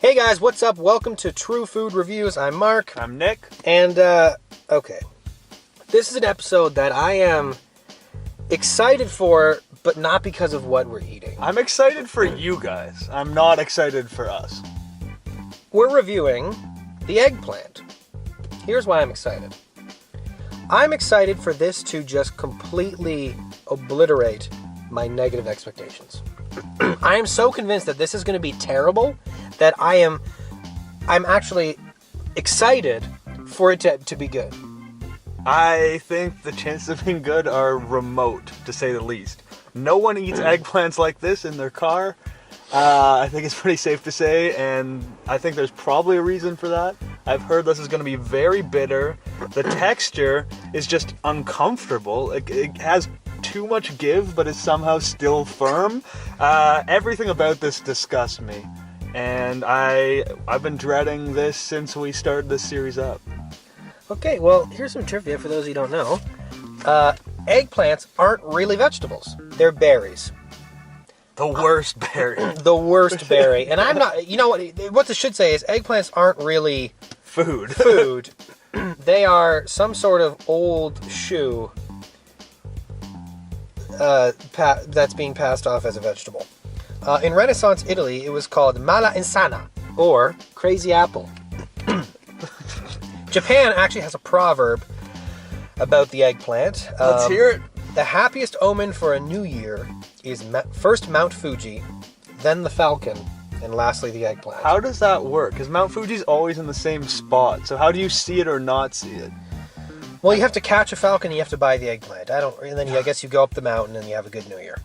Hey guys, what's up? Welcome to True Food Reviews. I'm Mark. I'm Nick. And, okay. This is an episode that I am excited for, but not because of what we're eating. I'm excited for you guys. I'm not excited for us. We're reviewing the Eggplant. Here's why I'm excited. I'm excited for this to just completely obliterate my negative expectations. I am so convinced that this is going to be terrible that I'm actually excited for it to be good. I think the chances of being good are remote, to say the least. No one eats eggplants like this in their car. I think it's pretty safe to say, and I think there's probably a reason for that. I've heard this is going to be very bitter. The texture is just uncomfortable. It has too much give, but is somehow still firm. Everything about this disgusts me, and I've been dreading this since we started this series up. Okay, well, here's some trivia for those who don't know. Eggplants aren't really vegetables. They're berries. The worst berry. The worst berry. And I'm not, you know what this should say is eggplants aren't really Food. They are some sort of old shoe that's being passed off as a vegetable. In Renaissance Italy, it was called mala insana, or crazy apple. Japan actually has a proverb about the eggplant. Let's hear it. The happiest omen for a new year is first Mount Fuji, then the falcon, and lastly the eggplant. How does that work? Because Mount Fuji's always in the same spot, so how do you see it or not see it? Well, you have to catch a falcon and you have to buy the eggplant. And then I guess you go up the mountain and you have a good new year.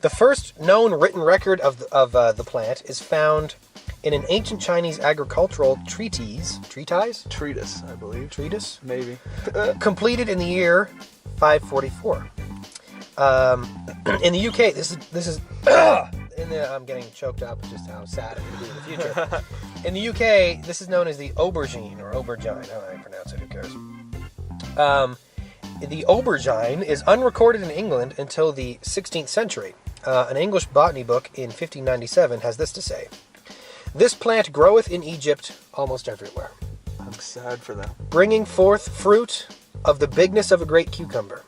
The first known written record of the plant is found in an ancient Chinese agricultural treatise, I believe. Treatise? Maybe. Completed in the year 544. In the UK, this is I'm getting choked up. It's just how sad it will be in the future. In the UK, this is known as the aubergine or aubergine. How do I pronounce it? Who cares? The aubergine is unrecorded in England until the 16th century. An English botany book in 1597 has this to say: "This plant groweth in Egypt almost everywhere." I'm sad for them. "Bringing forth fruit of the bigness of a great cucumber.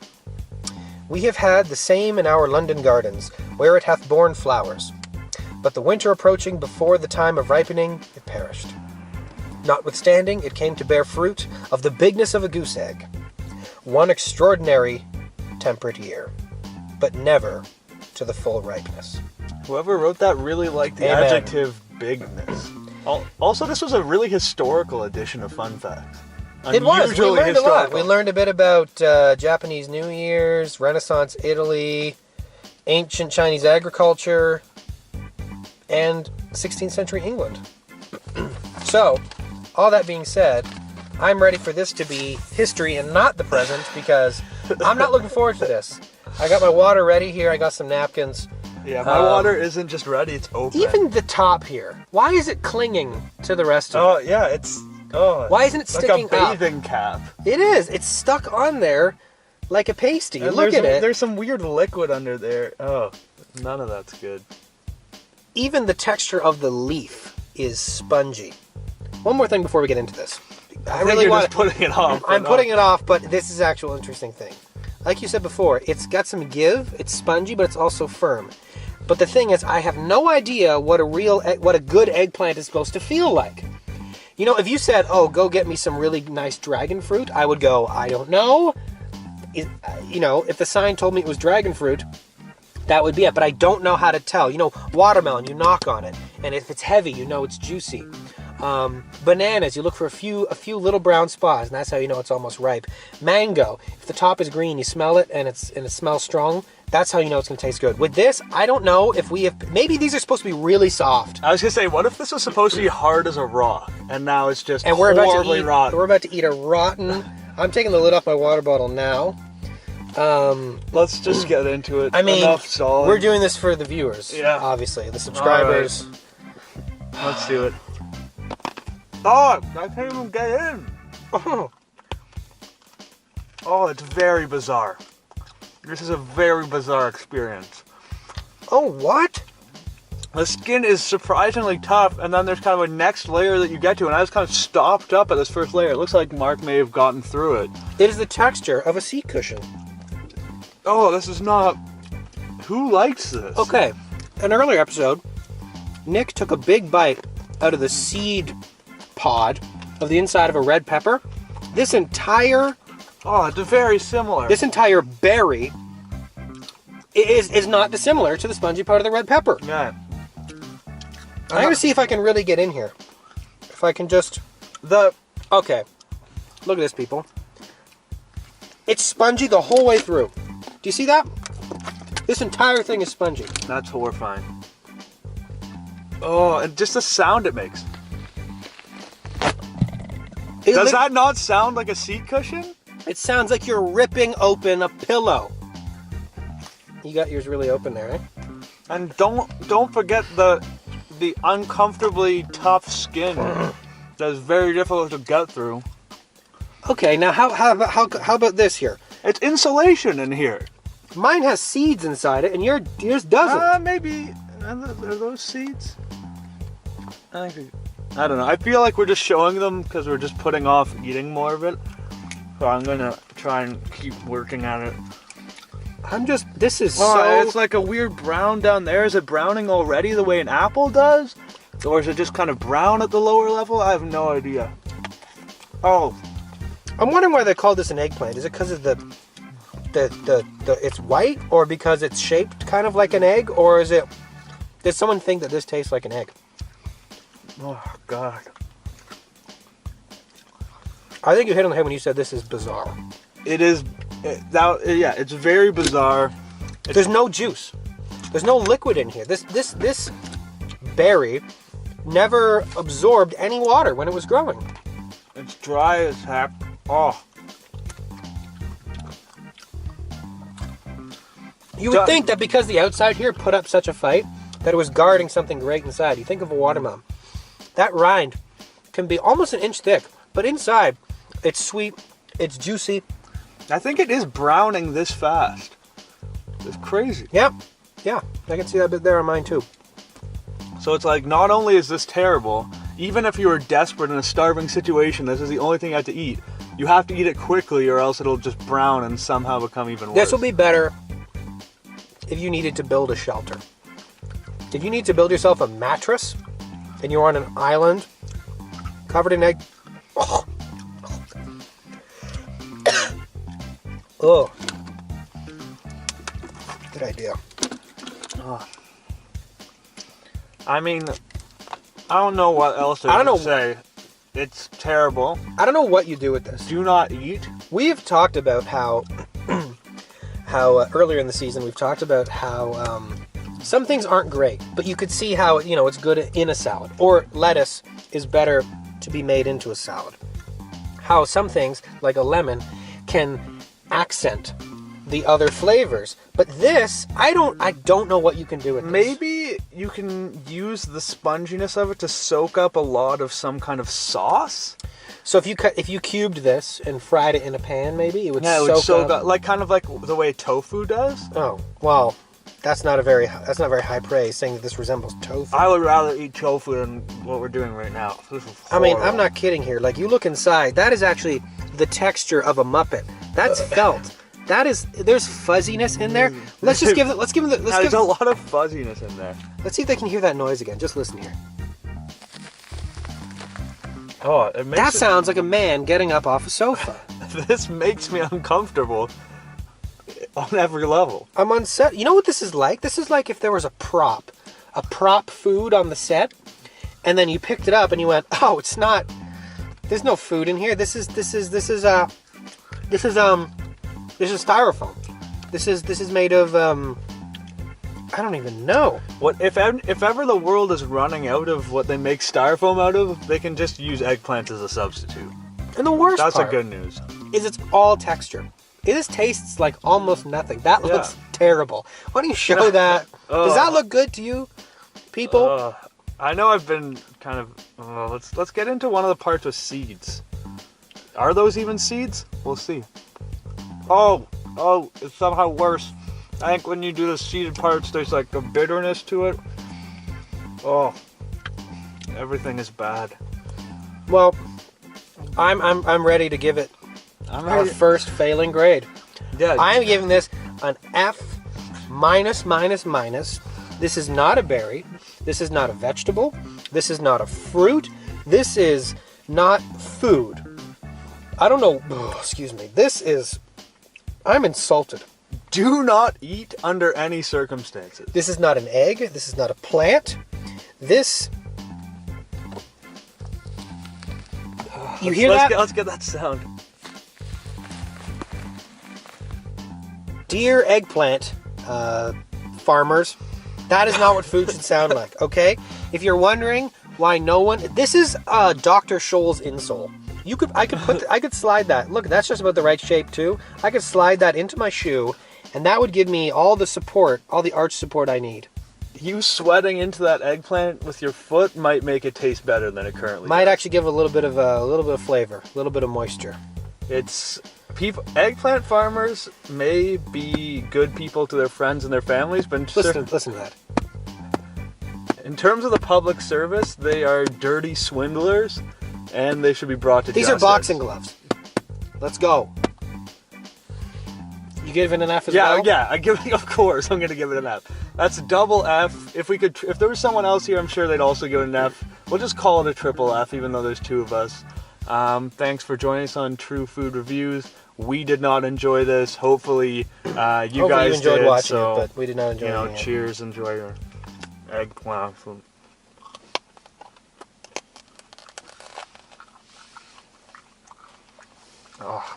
We have had the same in our London gardens, where it hath borne flowers. But the winter approaching before the time of ripening, it perished. Notwithstanding, it came to bear fruit of the bigness of a goose egg. One extraordinary temperate year, but never to the full ripeness." Whoever wrote that really liked the Amen. adjective bigness. Also, this was a really historical edition of Fun Facts. It was. We Unusually learned a lot. historical. We learned a bit about Japanese New Year's, Renaissance Italy, ancient Chinese agriculture, and 16th century England. So, all that being said, I'm ready for this to be history and not the present, because I'm not looking forward to this. I got my water ready here. I got some napkins. Yeah, my water isn't just ready, it's open. Even the top here. Why is it clinging to the rest of it? Oh, yeah, it's... Oh, Why isn't it sticking like a bathing cap. It is. It's stuck on there like a pasty. And Look at it. There's some weird liquid under there. Oh, none of that's good. Even the texture of the leaf is spongy. One more thing before we get into this. I really want to putting it off. I'm putting it off, but this is actual interesting thing. Like you said before, it's got some give. It's spongy, but it's also firm. But the thing is, I have no idea what a good eggplant is supposed to feel like. You know, if you said, "Oh, go get me some really nice dragon fruit," I would go, "I don't know." If the sign told me it was dragon fruit, that would be it. But I don't know how to tell. You know, watermelon, you knock on it, and if it's heavy, you know it's juicy. Bananas, you look for a few little brown spots, and that's how you know it's almost ripe. Mango, if the top is green, you smell it, and it smells strong. That's how you know it's going to taste good. With this, I don't know if maybe these are supposed to be really soft. I was going to say, what if this was supposed to be hard as a rock, and now it's just And horribly rotten? We're about to eat a rotten... I'm taking the lid off my water bottle now. Let's just get into it. I mean, Enough stalling. we're doing this for the viewers, obviously. The subscribers. Right. Let's do it. Oh, I can't even get in. Oh, it's very bizarre. This is a very bizarre experience. Oh, what? The skin is surprisingly tough, and then there's kind of a next layer that you get to, and I was kind of stopped up at this first layer. It looks like Mark may have gotten through it. It is the texture of a seat cushion. Oh, this is not... Who likes this? Okay, an earlier episode, Nick took a big bite out of the seed pod of the inside of a red pepper. This entire... Oh, it's very similar. This entire berry is not dissimilar to the spongy part of the red pepper. Yeah. I'm going to see if I can really get in here. If I can just... Okay. Look at this, people. It's spongy the whole way through. Do you see that? This entire thing is spongy. That's horrifying. Oh, and just the sound it makes. Does that not sound like a seat cushion? It sounds like you're ripping open a pillow. You got yours really open there, eh? And don't forget the uncomfortably tough skin that is very difficult to get through. Okay, now how about this here? It's insulation in here. Mine has seeds inside it, and yours doesn't. Maybe are those seeds? I don't know. I feel like we're just showing them because we're just putting off eating more of it. So I'm gonna try and keep working at it. This is so... It's like a weird brown down there. Is it browning already the way an apple does? Or is it just kind of brown at the lower level? I have no idea. Oh. I'm wondering why they called this an eggplant. Is it because of the it's white? Or because it's shaped kind of like an egg? Or is it... Did someone think that this tastes like an egg? Oh, God. I think you hit on the head when you said this is bizarre. It is... it's very bizarre. There's no juice. There's no liquid in here. This berry never absorbed any water when it was growing. It's dry as heck. Oh. You would think that because the outside here put up such a fight, that it was guarding something great inside. You think of a watermelon. That rind can be almost an inch thick, but inside, it's sweet, it's juicy. I think it is browning this fast. It's crazy. Yep. Yeah, I can see that bit there on mine too. So it's like, not only is this terrible, even if you were desperate in a starving situation, this is the only thing you have to eat. You have to eat it quickly or else it'll just brown and somehow become even worse. This will be better if you needed to build a shelter. If you need to build yourself a mattress and you're on an island covered in egg... Oh. Oh. Good idea. Oh. I mean, I don't know what else to say. It's terrible. I don't know what you do with this. Do not eat. We've talked about how earlier in the season, we've talked about how some things aren't great, but you could see how, it's good in a salad. Or lettuce is better to be made into a salad. How some things, like a lemon, can accent the other flavors. But this, I don't know what you can do with this. Maybe you can use the sponginess of it to soak up a lot of some kind of sauce. So if you cubed this and fried it in a pan, maybe it would soak up, like kind of like the way tofu does. Oh well, that's not very high praise saying that this resembles tofu. I would rather eat tofu than what we're doing right now. This is I mean, I'm not kidding here. Like, you look inside, that is actually the texture of a Muppet. That's felt. There's fuzziness in there. Let's give them There's a lot of fuzziness in there. Let's see if they can hear that noise again. Just listen here. Oh, that sounds like a man getting up off a sofa. This makes me uncomfortable on every level. I'm on set. You know what this is like? This is like if there was a prop food on the set, and then you picked it up and you went, "Oh, it's not. There's no food in here. This is styrofoam. This is made of I don't even know. What if ever the world is running out of what they make styrofoam out of, they can just use eggplant as a substitute. And the worst That's part a good news. Is it's all texture. This tastes like almost nothing. That looks terrible. Why don't you show that? Does that look good to you, people? I know I've been kind of... let's get into one of the parts with seeds. Are those even seeds? We'll see. Oh, it's somehow worse. I think when you do the seeded parts, there's like a bitterness to it. Oh, everything is bad. Well, I'm ready to give it I'm our ready. first failing grade. Yeah. I am giving this an F minus minus minus. This is not a berry. This is not a vegetable. This is not a fruit. This is not food. I don't know. Oh, excuse me. I'm insulted. Do not eat under any circumstances. This is not an egg. This is not a plant. This. You hear that? Let's get that sound. Dear eggplant farmers, that is not what food should sound like, okay? If you're wondering why no one... This is Dr. Scholl's insole. I could slide that. Look, that's just about the right shape, too. I could slide that into my shoe, and that would give me all the support, all the arch support I need. You sweating into that eggplant with your foot might make it taste better than it currently Might does. actually give a little bit of flavor, a little bit of moisture. It's people. Eggplant farmers may be good people to their friends and their families, but Listen to that. in terms of the public service, they are dirty swindlers, and they should be brought to These justice. are boxing gloves. Let's go. You give it an F as Yeah, well? yeah. Of course, I'm gonna give it an F. That's a double F. If there was someone else here, I'm sure they'd also give it an F. We'll just call it a triple F, even though there's two of us. Thanks for joining us on True Food Reviews. We did not enjoy this. Hopefully, you guys you enjoyed did. watching So, it, but we did not enjoy it. cheers. Enjoy your eggplant. Oh.